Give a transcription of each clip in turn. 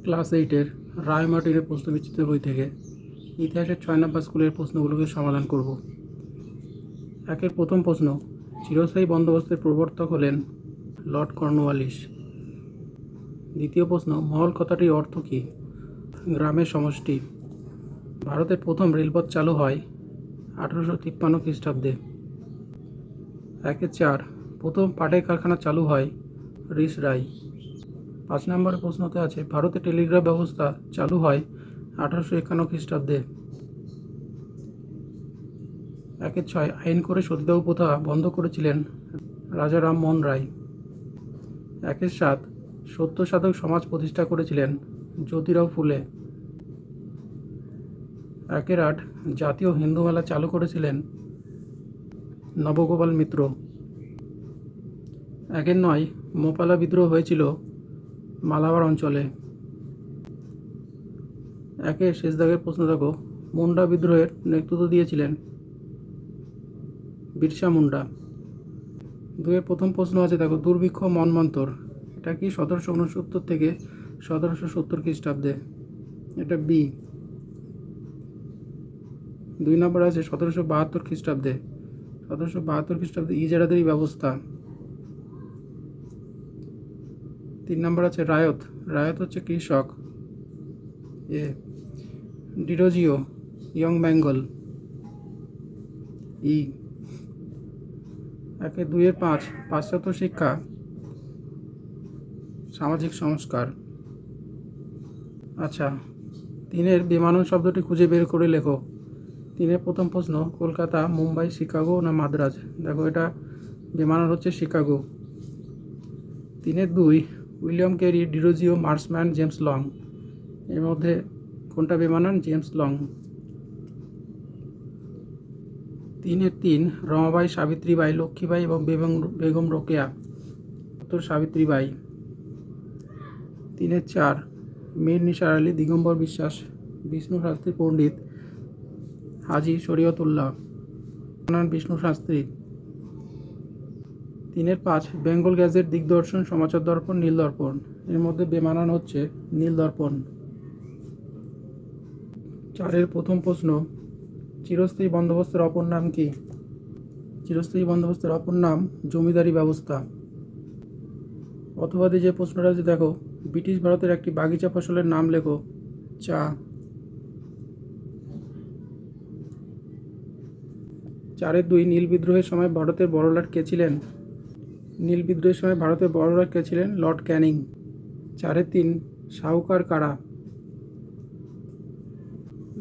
Class 8-এর রায় মার্টিনের প্রশ্নবিচিত্র বই থেকে ইতিহাসের 6 নম্বর স্কুলের প্রশ্নগুলোকে সমাধান করব। একের প্রথম প্রশ্ন, চিরস্থায়ী বন্দোবস্তের প্রবর্তক হলেন লর্ড কর্নওয়ালিস। দ্বিতীয় প্রশ্ন, মহল কথাটির অর্থ কী? গ্রামের সমষ্টি। ভারতের প্রথম রেলপথ চালু হয় 1853 খ্রিস্টাব্দে। 1-4, প্রথম পাটের কারখানা চালু হয় রিসরাই। 5 নম্বরের প্রশ্নতে আছে, ভারতে টেলিগ্রাফ ব্যবস্থা চালু হয় 1851 খ্রিস্টাব্দে। 1-6, আইন করে সতীদাহ প্রথা বন্ধ করেছিলেন রাজা রামমোহন রায়। 1-7, সত্য সাধক সমাজ প্রতিষ্ঠা করেছিলেন জ্যোতিরাও ফুলে। 1-8, জাতীয় হিন্দু মেলা চালু করেছিলেন নবগোপাল মিত্র। 1-9, মোপালা বিদ্রোহ হয়েছিল মালাবার অঞ্চলে। 1-এর শেষ দাগের প্রশ্ন দেখো, মুন্ডা বিদ্রোহের নেতৃত্ব দিয়েছিলেন বিরসা মুন্ডা। 2-এর প্রথম প্রশ্ন আছে দেখো, দুর্ভিক্ষ মন্বন্তর, এটা কি 1769 থেকে 1770 খ্রিস্টাব্দে? এটা বি। 2 নম্বর আছে 1772 খ্রিস্টাব্দে। 1772 খ্রিস্টাব্দে ইজারাদারি ব্যবস্থা। 3 নম্বর আছে রায়ত, রায়ত হচ্ছে কৃষক। এ। ডিরোজিও, ইয়ং বেঙ্গল। ই। 1-2-5, পাশ্চাত্য শিক্ষা, সামাজিক সংস্কার। আচ্ছা, 3-এর বিমানন শব্দটি খুঁজে বের করে লেখো। 3-এর প্রথম প্রশ্ন, কলকাতা, মুম্বাই, শিকাগো না মাদ্রাজ? দেখো, এটা বিমানন হচ্ছে Chicago. 3-2, William Carey, Derozio, Marshman, James Long, এর মধ্যে কোনটা বিমানন? James Long. 3-3, রমাবাই, সাবিত্রীবাই, লক্ষ্মীবাই এবং বেগম রোকেয়া। উত্তর সাবিত্রীবাই। 3-4, মীর নিসার আলী, দিগম্বর বিশ্বাস, বিষ্ণু শাস্ত্রী পণ্ডিত, হাজি শরীয়তুল্লাহ, বিষ্ণু শাস্ত্রী। 3-5, বেঙ্গল গ্যাজেট, দিগদর্শন, সমাচার দর্পণ, নীল দর্পণ, এর মধ্যে বেমানান হচ্ছে নীল দর্পণ। 4-এর প্রথম প্রশ্ন, চিরস্থায়ী বন্দোবস্তের অপর নাম কি? চিরস্থায়ী বন্দোবস্তের অপর নাম জমিদারি ব্যবস্থা। অথবা যে প্রশ্নটা আছে দেখো, ব্রিটিশ ভারতের একটি বাগিচা ফসলের নাম লেখো। চা। 4-2, নীল বিদ্রোহের সময় ভারতের বড়লাট কে ছিলেন? নীল বিদ্রোহের সময় ভারতের বড়লাট কে ছিলেন? লর্ড ক্যানিং। 4-3, শাহুকার কারা?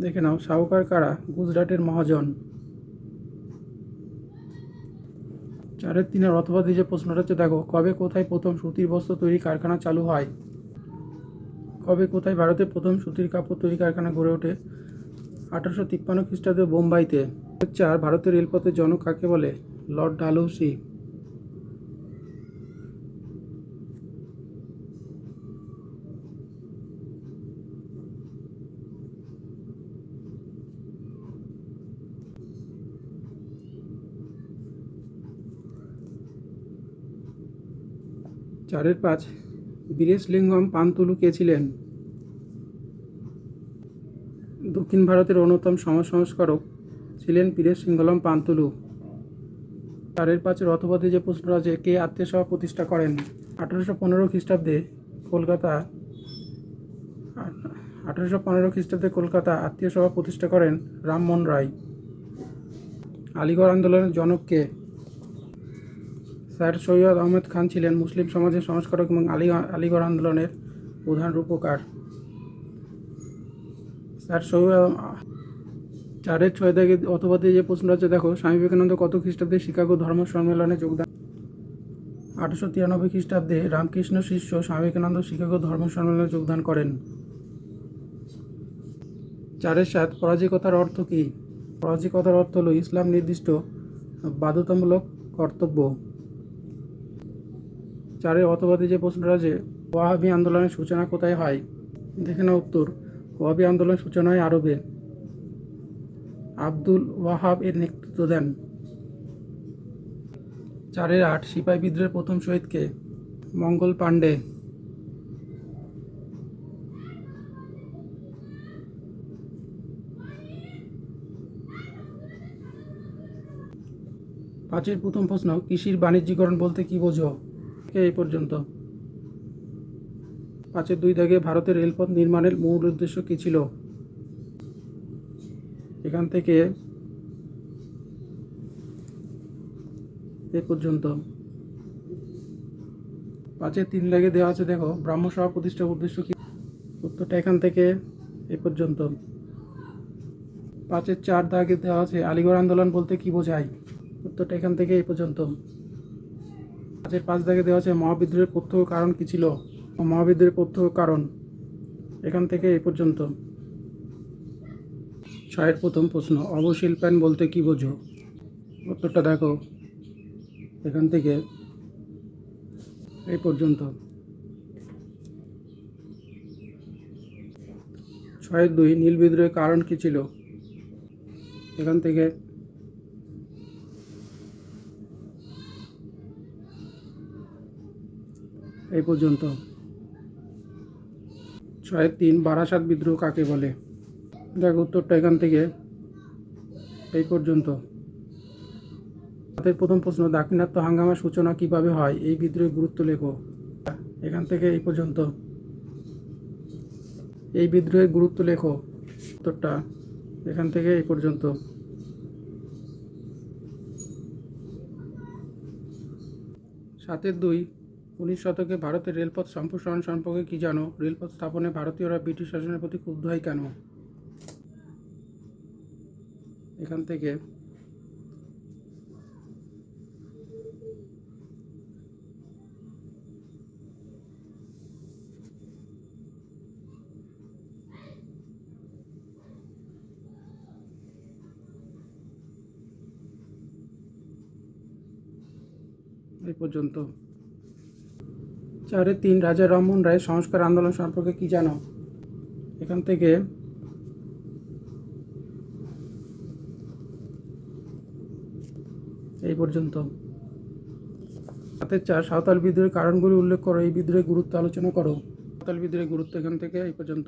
দেখে নাও, শাহুকার কারা গুজরাটের মহাজন। 4-3, অথবা যে প্রশ্নটা হচ্ছে দেখো, কবে কোথায় প্রথম সুতির বস্ত্র তৈরি কারখানা চালু হয়? কবে কোথায় ভারতে প্রথম সুতির কাপড় তৈরি কারখানা গড়ে ওঠে? 1853 খ্রিস্টাব্দে বোম্বাইতে। 4, ভারতের রেলপথের জনক কাকে বলে? লর্ড ডালহৌসি। 4-5, বীরেশলিঙ্গম পান্তুলু কে ছিলেন? দক্ষিণ ভারতের অন্যতম সমাজ সংস্কারক ছিলেন বীরেশলিঙ্গম পান্তুলু। 4-5, অথবা যে প্রশ্নটা আছে, কে আত্মীয় সভা প্রতিষ্ঠা করেন? 1815 খ্রিস্টাব্দে কলকাতা। 1815 খ্রিস্টাব্দে কলকাতা আত্মীয় সভা প্রতিষ্ঠা করেন রামমোহন রায়। আলিগড় আন্দোলনের জনক কে? স্যার সৈয়দ আহমেদ খান ছিলেন মুসলিম সমাজের সংস্কারক এবং আলিগড় আন্দোলনের প্রধান রূপকার। স্যার সৈয়দ। 4-6 থেকে অথবা যে প্রশ্ন আছে দেখো, স্বামী বিবেকানন্দ কত খ্রিস্টাব্দে শিকাগো ধর্ম সম্মেলনে যোগদান? 1893 খ্রিস্টাব্দে রামকৃষ্ণ শিষ্য স্বামী বিবেকানন্দ শিকাগো ধর্ম সম্মেলনে যোগদান করেন। 4-7, পরাজিকতার অর্থ কী? পরাজিকতার অর্থ হলো ইসলাম নির্দিষ্ট বাধ্যতামূলক কর্তব্য। 4-এর অথবা যে প্রশ্নটা আছে, ওয়াহাবি আন্দোলনের সূচনা কোথায় হয়? দেখে নাও উত্তর, ওয়াহাবি আন্দোলনের সূচনা হয় আরবে। আব্দুল ওয়াহাব এর নেতৃত্ব দেন। 4-8, সিপাহী বিদ্রোহের প্রথম শহীদ কে? মঙ্গল পাণ্ডে। 5-এর প্রথম প্রশ্ন, কৃষির বাণিজ্যিকরণ বলতে কি বোঝো? এই পর্যন্ত। 5-এর 2 দাগে ভারতের রেলপথ নির্মাণের মূল উদ্দেশ্য কী ছিল? এখান থেকে এ পর্যন্ত। 5-এর 3 দাগে দেওয়া আছে, দেখো, ব্রাহ্ম সভা প্রতিষ্ঠার উদ্দেশ্য কি? উত্তরটা এখান থেকে এ পর্যন্ত। 5-এর 4 দাগে দেওয়া আছে, আলিগড় আন্দোলন বলতে কি বোঝায়? উত্তরটা এখান থেকে এই পর্যন্ত। 5-এর 5 দাগে দেওয়া আছে, মহাবিদ্রোহের প্রত্যক্ষ কারণ কি ছিল? মহাবিদ্রোহের প্রত্যক্ষ কারণ এখান থেকে এই পর্যন্ত। 6-এর প্রথম প্রশ্ন, অবশিল্পায়ন বলতে কি বোঝো? উত্তরটা দেখো এখান থেকে এই পর্যন্ত। 6-এর 2, নীল বিদ্রোহের কারণ কি ছিল? এখান থেকে এই পর্যন্ত। 6-এর 3, বারাসাত বিদ্রোহ কাকে বলে? দেখো উত্তরটা এখান থেকে এই পর্যন্ত। 7-এর প্রথম প্রশ্ন, দাক্ষিণাত্য হাঙ্গামার সূচনা কিভাবে হয়? এই বিদ্রোহের গুরুত্ব লেখো। এখান থেকে এই পর্যন্ত। এই বিদ্রোহের গুরুত্ব লেখো। উত্তরটা এখান থেকে এই পর্যন্ত। 7-এর 2, 19 শতকে ভারতের রেলপথ সম্প্রসারণ সম্পর্কে কি জানো? রেলপথ স্থাপনে ভারতীয়রা ব্রিটিশ শাসনের প্রতি ক্ষুব্ধ হয় কেন? এখান থেকে এই পর্যন্ত। 4-এর 3, রাজা রামমোহন রায় সংস্কার আন্দোলন সম্পর্কে কি জানো? এখান থেকে এই পর্যন্ত। 7-এর 4, সাঁওতাল বিদ্রোহের কারণগুলি উল্লেখ করো। এই বিদ্রোহের গুরুত্ব আলোচনা করো। সাঁওতাল বিদ্রোহের গুরুত্ব এখান থেকে এই পর্যন্ত।